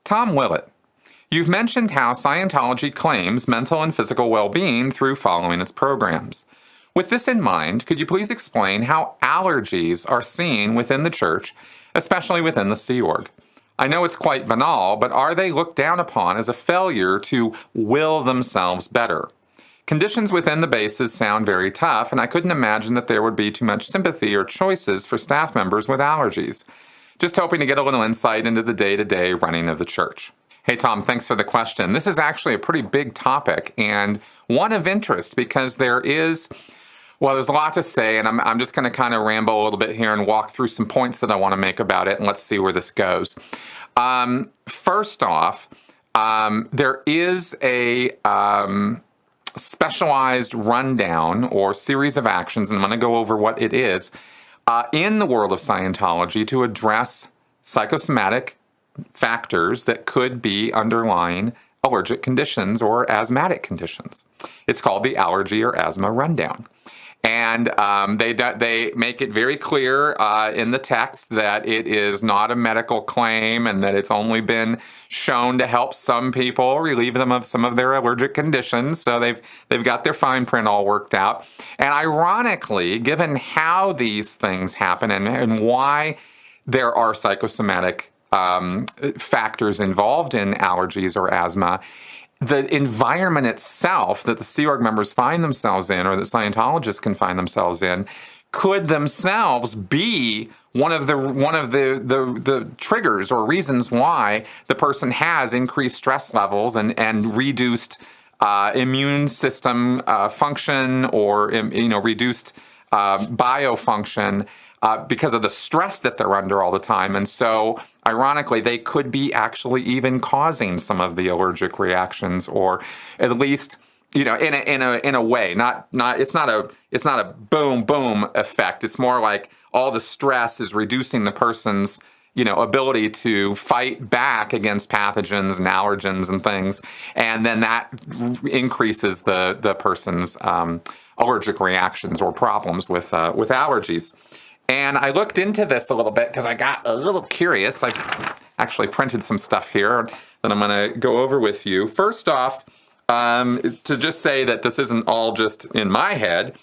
Tom Willett, you've mentioned how Scientology claims mental and physical well-being through following its programs. With this in mind, could you please explain how allergies are seen within the church, especially within the Sea Org? I know it's quite banal, but are they looked down upon as a failure to will themselves better? Conditions within the bases sound very tough, and I couldn't imagine that there would be too much sympathy or choices for staff members with allergies. Just hoping to get a little insight into the day-to-day running of the church. Hey, Tom, thanks for the question. This is actually a pretty big topic and one of interest because there's a lot to say, and I'm just going to kind of ramble a little bit here and walk through some points that I want to make about it, and let's see where this goes. First off, there is a specialized rundown or series of actions, and I'm going to go over what it is, in the world of Scientology to address psychosomatic factors that could be underlying allergic conditions or asthmatic conditions. It's called the Allergy or Asthma Rundown. And they make it very clear in the text that it is not a medical claim and that it's only been shown to help some people relieve them of some of their allergic conditions. So they've got their fine print all worked out. And ironically, given how these things happen and why there are psychosomatic factors involved in allergies or asthma, the environment itself that the Sea Org members find themselves in, or that Scientologists can find themselves in, could themselves be one of the triggers or reasons why the person has increased stress levels and reduced immune system function or reduced biofunction because of the stress that they're under all the time. And so, ironically, they could be actually even causing some of the allergic reactions, or at least, in a way, it's not a boom boom effect. It's more like all the stress is reducing the person's ability to fight back against pathogens and allergens and things, and then that increases the person's allergic reactions or problems with allergies. And I looked into this a little bit because I got a little curious. I actually printed some stuff here that I'm going to go over with you. First off, to just say that this isn't all just in my head,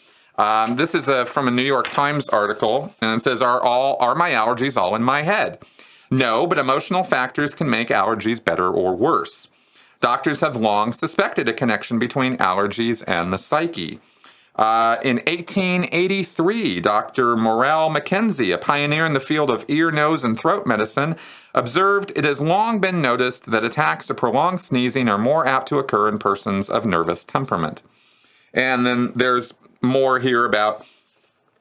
this is from a New York Times article, and it says, are my allergies all in my head? No, but emotional factors can make allergies better or worse. Doctors have long suspected a connection between allergies and the psyche. In 1883, Dr. Morel Mackenzie, a pioneer in the field of ear, nose, and throat medicine, observed it has long been noticed that attacks of prolonged sneezing are more apt to occur in persons of nervous temperament. And then there's more here about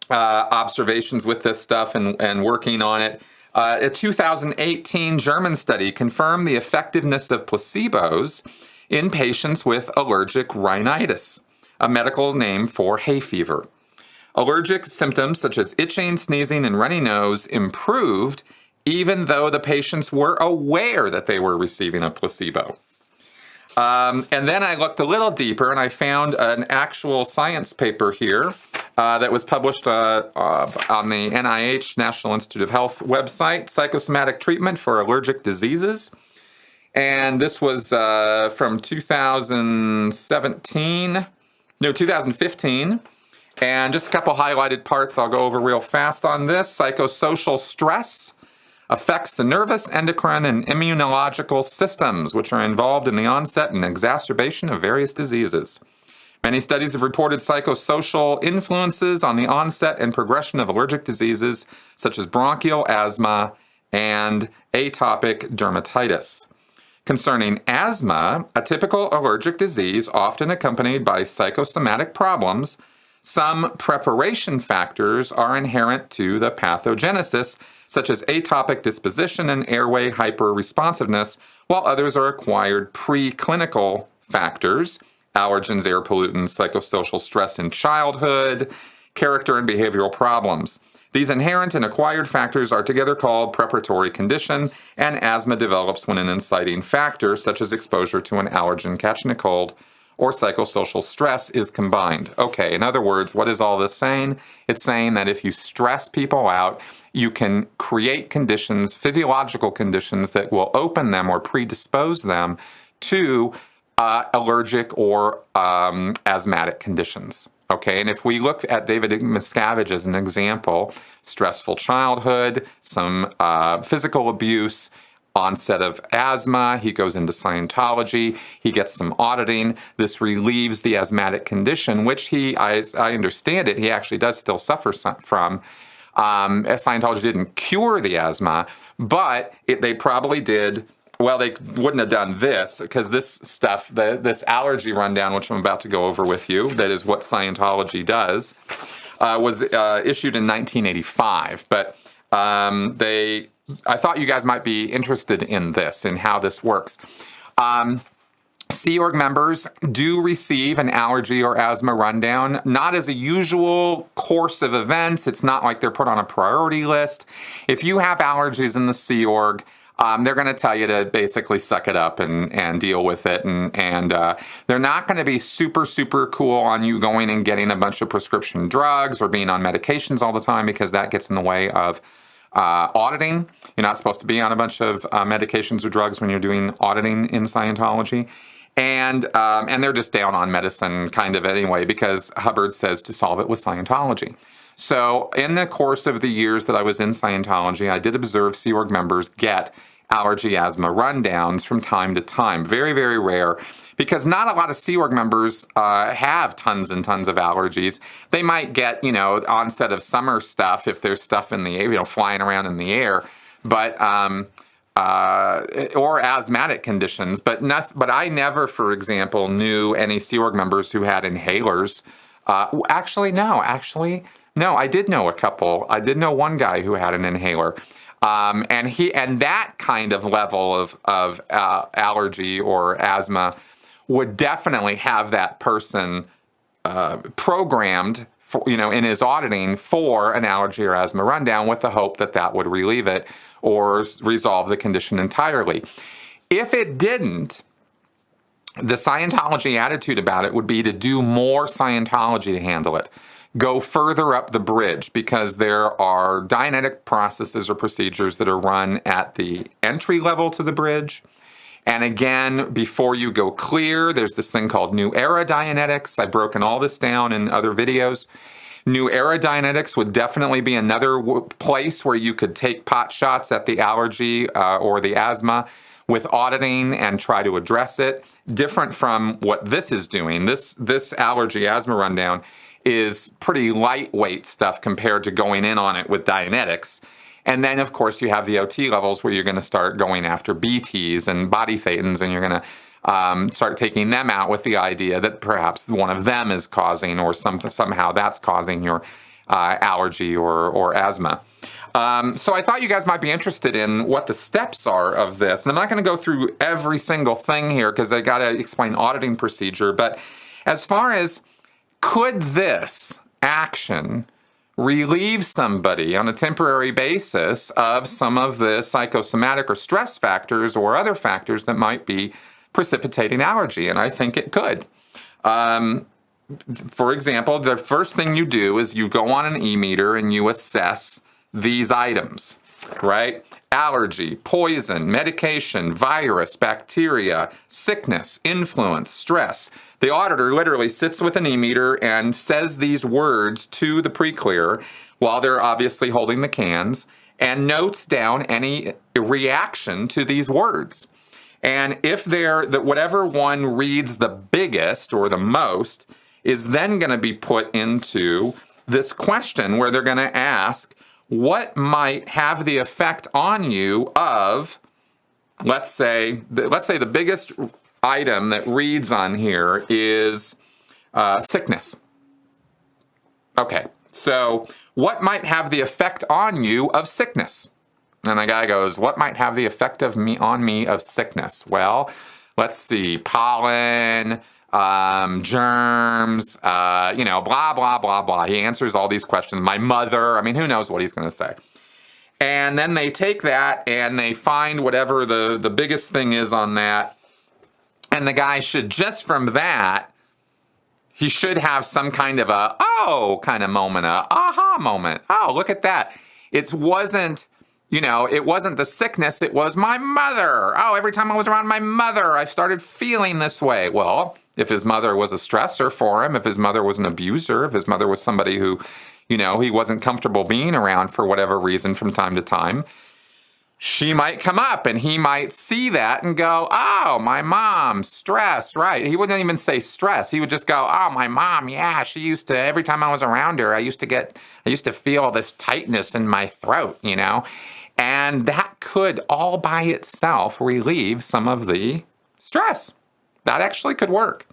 observations with this stuff and working on it. A 2018 German study confirmed the effectiveness of placebos in patients with allergic rhinitis, a medical name for hay fever. Allergic symptoms such as itching, sneezing, and runny nose improved even though the patients were aware that they were receiving a placebo. And then I looked a little deeper and I found an actual science paper here that was published on the NIH, National Institute of Health website, Psychosomatic Treatment for Allergic Diseases. And this was from 2015. And just a couple highlighted parts I'll go over real fast on this. Psychosocial stress affects the nervous, endocrine, and immunological systems, which are involved in the onset and exacerbation of various diseases. Many studies have reported psychosocial influences on the onset and progression of allergic diseases, such as bronchial asthma and atopic dermatitis. Concerning asthma, a typical allergic disease often accompanied by psychosomatic problems, some preparation factors are inherent to the pathogenesis, such as atopic disposition and airway hyperresponsiveness, while others are acquired preclinical factors, allergens, air pollutants, psychosocial stress in childhood, character and behavioral problems. These inherent and acquired factors are together called preparatory condition, and asthma develops when an inciting factor, such as exposure to an allergen, catching a cold, or psychosocial stress is combined. Okay, in other words, what is all this saying? It's saying that if you stress people out, you can create conditions, physiological conditions that will open them or predispose them to allergic or asthmatic conditions. Okay, and if we look at David Miscavige as an example, stressful childhood, some physical abuse, onset of asthma, he goes into Scientology, he gets some auditing. This relieves the asthmatic condition, which I understand it, he actually does still suffer from. Scientology didn't cure the asthma, but they probably did. Well, they wouldn't have done this, because this stuff, this allergy rundown, which I'm about to go over with you, that is what Scientology does, was issued in 1985. But I thought you guys might be interested in this and how this works. Sea Org members do receive an allergy or asthma rundown, not as a usual course of events. It's not like they're put on a priority list. If you have allergies in the Sea Org, they're going to tell you to basically suck it up and deal with it. And they're not going to be super, super cool on you going and getting a bunch of prescription drugs or being on medications all the time, because that gets in the way of auditing. You're not supposed to be on a bunch of medications or drugs when you're doing auditing in Scientology. And they're just down on medicine kind of anyway, because Hubbard says to solve it with Scientology. So in the course of the years that I was in Scientology, I did observe Sea Org members get allergy asthma rundowns from time to time. Very, very rare, because not a lot of Sea Org members have tons and tons of allergies. They might get, onset of summer stuff if there's stuff in the air, flying around in the air, but or asthmatic conditions. But I never, for example, knew any Sea Org members who had inhalers. No, I did know a couple. I did know one guy who had an inhaler. And that kind of level of allergy or asthma would definitely have that person programmed for, in his auditing for an allergy or asthma rundown, with the hope that that would relieve it or resolve the condition entirely. If it didn't, the Scientology attitude about it would be to do more Scientology to handle it. Go further up the bridge, because there are Dianetic processes or procedures that are run at the entry level to the bridge. And again, before you go clear, there's this thing called New Era Dianetics. I've broken all this down in other videos. New Era Dianetics would definitely be another place where you could take pot shots at the allergy or the asthma with auditing and try to address it. Different from what this is doing. This allergy asthma rundown is pretty lightweight stuff compared to going in on it with Dianetics. And then, of course, you have the OT levels where you're going to start going after BTs and body thetans, and you're going to start taking them out with the idea that perhaps one of them is causing, or somehow that's causing your allergy or asthma. So I thought you guys might be interested in what the steps are of this. And I'm not going to go through every single thing here, because I got to explain auditing procedure. But as far as, could this action relieve somebody on a temporary basis of some of the psychosomatic or stress factors or other factors that might be precipitating allergy? And I think it could. For example, the first thing you do is you go on an e-meter and you assess these items, right? Allergy, poison, medication, virus, bacteria, sickness, influence, stress. The auditor literally sits with an e-meter and says these words to the pre-clear while they're obviously holding the cans, and notes down any reaction to these words. And if whatever one reads the biggest or the most is then going to be put into this question where they're going to ask, what might have the effect on you of, let's say the biggest item that reads on here is sickness. Okay, so what might have the effect on you of sickness? And the guy goes, what might have the effect on me of sickness? Well, let's see, pollen, germs, blah, blah, blah, blah. He answers all these questions. My mother, who knows what he's going to say. And then they take that and they find whatever the biggest thing is on that, And the guy should, just from that, he should have some kind of a, oh, kind of moment, a aha moment. Oh, look at that. It wasn't the sickness, it was my mother. Oh, every time I was around my mother, I started feeling this way. Well, if his mother was a stressor for him, if his mother was an abuser, if his mother was somebody who, he wasn't comfortable being around for whatever reason from time to time, she might come up and he might see that and go, oh, my mom, stress, right? He wouldn't even say stress. He would just go, oh, my mom, yeah, she used to, every time I was around her, I used to feel this tightness in my throat, And that could all by itself relieve some of the stress. That actually could work.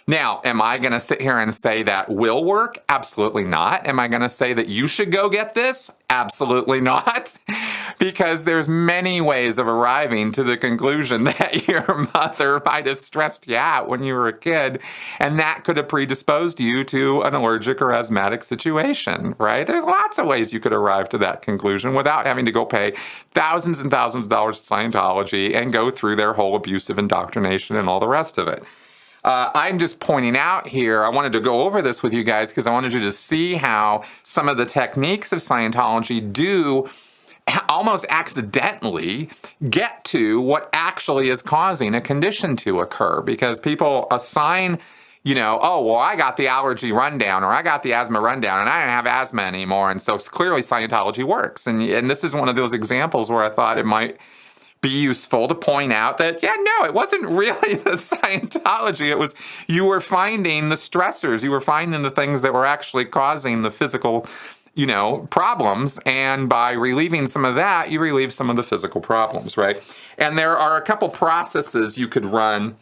Now, am I going to sit here and say that will work? Absolutely not. Am I going to say that you should go get this? Absolutely not. Because there's many ways of arriving to the conclusion that your mother might have stressed you out when you were a kid, and that could have predisposed you to an allergic or asthmatic situation, right? There's lots of ways you could arrive to that conclusion without having to go pay thousands and thousands of dollars to Scientology and go through their whole abusive indoctrination and all the rest of it. I'm just pointing out here, I wanted to go over this with you guys because I wanted you to see how some of the techniques of Scientology do almost accidentally get to what actually is causing a condition to occur, because people assign, oh, well, I got the allergy rundown or I got the asthma rundown and I don't have asthma anymore. And so clearly Scientology works. And this is one of those examples where I thought it might be useful to point out that, no, it wasn't really the Scientology. It was, you were finding the stressors. You were finding the things that were actually causing the physical, problems. And by relieving some of that, you relieve some of the physical problems, right? And there are a couple processes you could run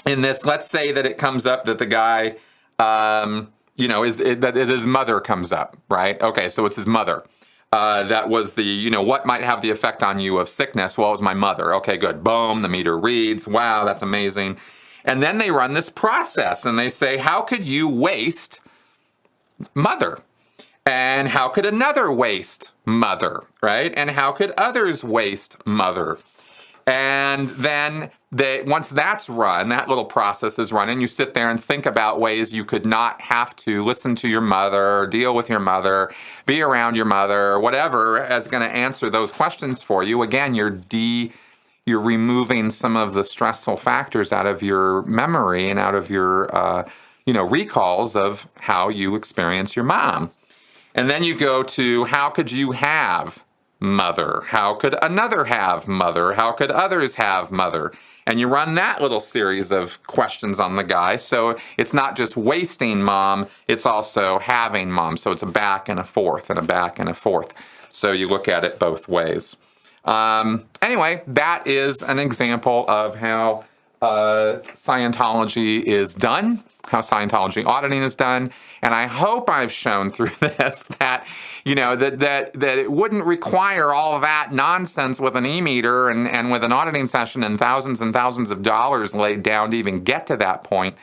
in this. Let's say that it comes up that the guy, that his mother comes up, right? Okay, so it's his mother. That was the, what might have the effect on you of sickness? Well, it was my mother. Okay, good. Boom, the meter reads. Wow, that's amazing. And then they run this process and they say, how could you waste mother? And how could another waste mother, right? And how could others waste mother? And then once that's run, that little process is run, and you sit there and think about ways you could not have to listen to your mother, deal with your mother, be around your mother, whatever is going to answer those questions for you. Again, you're removing some of the stressful factors out of your memory and out of your, recalls of how you experience your mom. And then you go to, how could you have mother? How could another have mother? How could others have mother? And you run that little series of questions on the guy. So it's not just wasting mom, it's also having mom. So it's a back and a forth and a back and a forth. So you look at it both ways. Anyway, that is an example of how Scientology is done, how Scientology auditing is done. And I hope I've shown through this that, that it wouldn't require all of that nonsense with an e-meter and with an auditing session and thousands of dollars laid down to even get to that point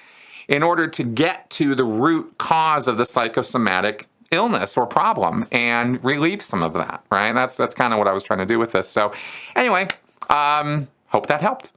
in order to get to the root cause of the psychosomatic illness or problem and relieve some of that, right? That's kind of what I was trying to do with this. So anyway, hope that helped.